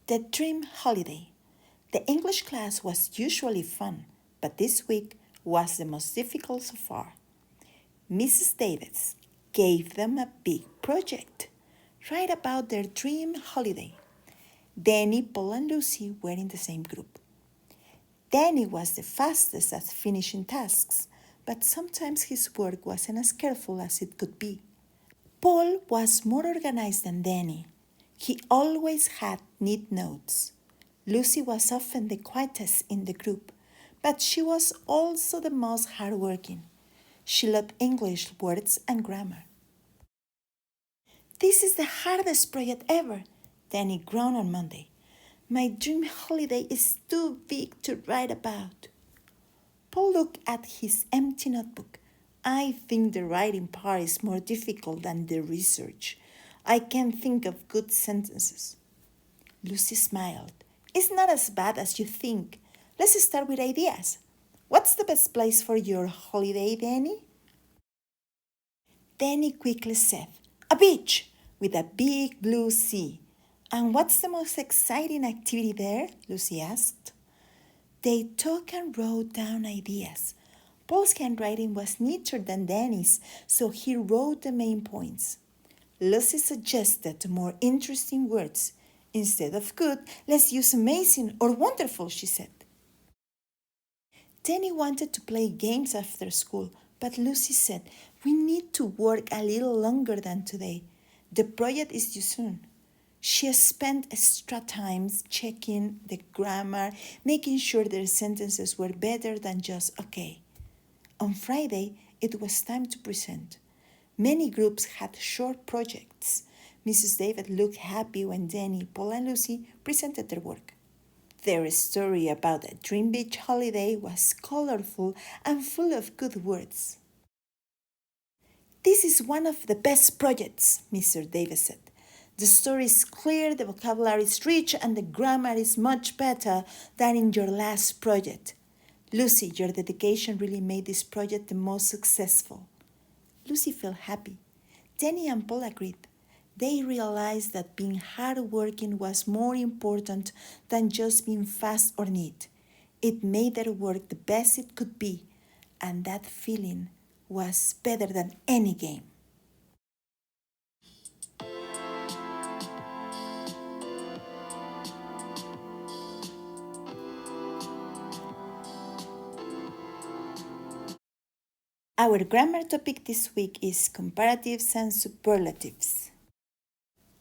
The dream holiday. The English class was usually fun, but this week was the most difficult so far. Mrs. Davis gave them a big project. Write about their dream holiday. Danny, Paul, and Lucy were in the same group. Danny was the fastest at finishing tasks, but sometimes his work wasn't as careful as it could be. Paul was more organized than Danny. He always had neat notes. Lucy was often the quietest in the group, but she was also the most hardworking. She loved English words and grammar. This is the hardest project ever, Danny groaned on Monday. My dream holiday is too big to write about. Paul looked at his empty notebook. I think the writing part is more difficult than the research. I can't think of good sentences. Lucy smiled. It's not as bad as you think. Let's start with ideas. What's the best place for your holiday, Danny? Danny quickly said, a beach with a big blue sea. And what's the most exciting activity there? Lucy asked. They talked and wrote down ideas. Paul's handwriting was neater than Danny's, so he wrote the main points. Lucy suggested more interesting words. Instead of good, let's use amazing or wonderful, she said. Danny wanted to play games after school, but Lucy said, we need to work a little longer than today. The project is due soon. She spent extra time checking the grammar, making sure their sentences were better than just okay. On Friday, it was time to present. Many groups had short projects. Mrs. David looked happy when Danny, Paul, and Lucy presented their work. Their story about a dream beach holiday was colorful and full of good words. This is one of the best projects, Mr. Davis said. The story is clear, the vocabulary is rich, and the grammar is much better than in your last project. Lucy, your dedication really made this project the most successful. Lucy felt happy. Danny and Paul agreed. They realized that being hardworking was more important than just being fast or neat. It made their work the best it could be, and that feeling was better than any game. Our grammar topic this week is comparatives and superlatives.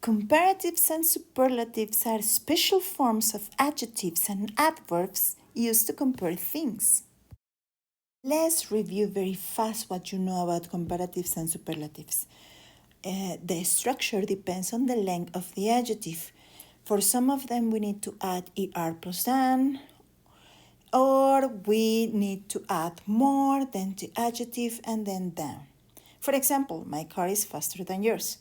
Comparatives and superlatives are special forms of adjectives and adverbs used to compare things. Let's review very fast what you know about comparatives and superlatives. The structure depends on the length of the adjective. For some of them, we need to add er plus than, or we need to add more than the adjective and then than. For example, my car is faster than yours.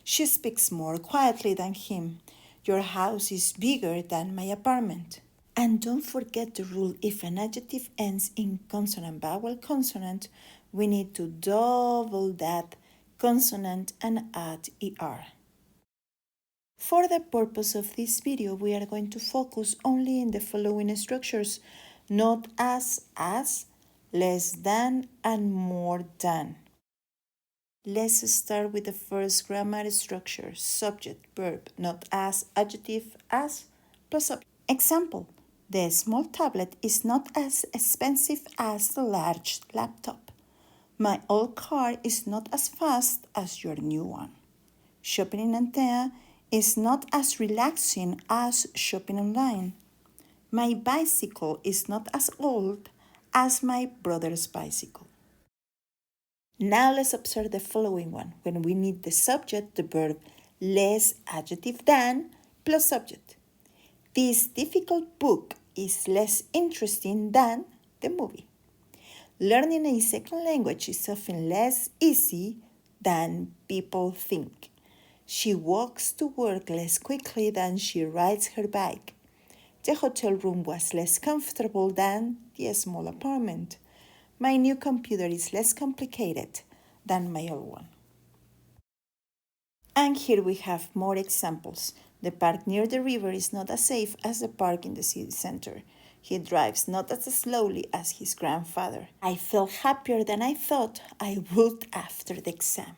She speaks more quietly than him. Your house is bigger than my apartment. And don't forget the rule, if an adjective ends in consonant, vowel, consonant, we need to double that consonant and add er. For the purpose of this video, we are going to focus only in the following structures: not as, less than, and more than. Let's start with the first grammar structure: subject, verb, not as, adjective, as, plus subject. Example: the small tablet is not as expensive as the large laptop. My old car is not as fast as your new one. Shopping in Antea is not as relaxing as shopping online. My bicycle is not as old as my brother's bicycle. Now let's observe the following one. When we need the subject, the verb less, adjective than, plus subject. This difficult book is less interesting than the movie. Learning a second language is often less easy than people think. She walks to work less quickly than she rides her bike. The hotel room was less comfortable than the small apartment. My new computer is less complicated than my old one. And here we have more examples. The park near the river is not as safe as the park in the city center. He drives not as slowly as his grandfather. I felt happier than I thought I would after the exam.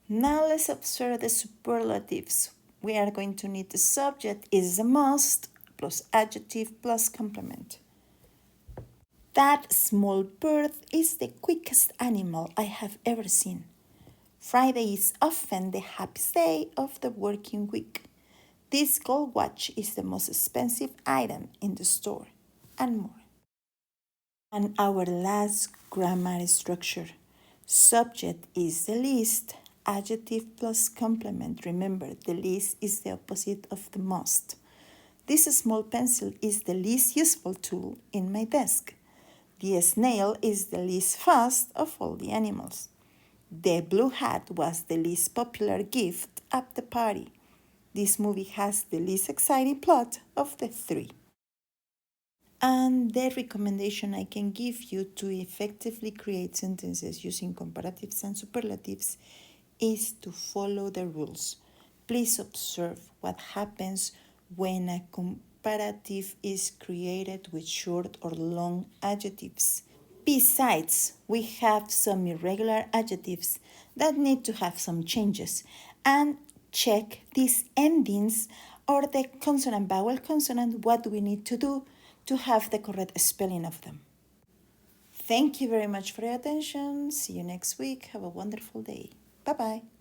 Now let's observe the superlatives. We are going to need the subject is a must plus adjective plus complement. That small bird is the quickest animal I have ever seen. Friday is often the happiest day of the working week. This gold watch is the most expensive item in the store, and more. And our last grammar structure. Subject is the least, adjective plus complement. Remember, the least is the opposite of the most. This small pencil is the least useful tool in my desk. The snail is the least fast of all the animals. The blue hat was the least popular gift at the party. This movie has the least exciting plot of the three. And the recommendation I can give you to effectively create sentences using comparatives and superlatives is to follow the rules. Please observe what happens when a comparative is created with short or long adjectives. Besides, we have some irregular adjectives that need to have some changes, and check these endings or the consonant vowel consonant, what do we need to do to have the correct spelling of them. Thank you very much for your attention. See you next week. Have a wonderful day. Bye bye.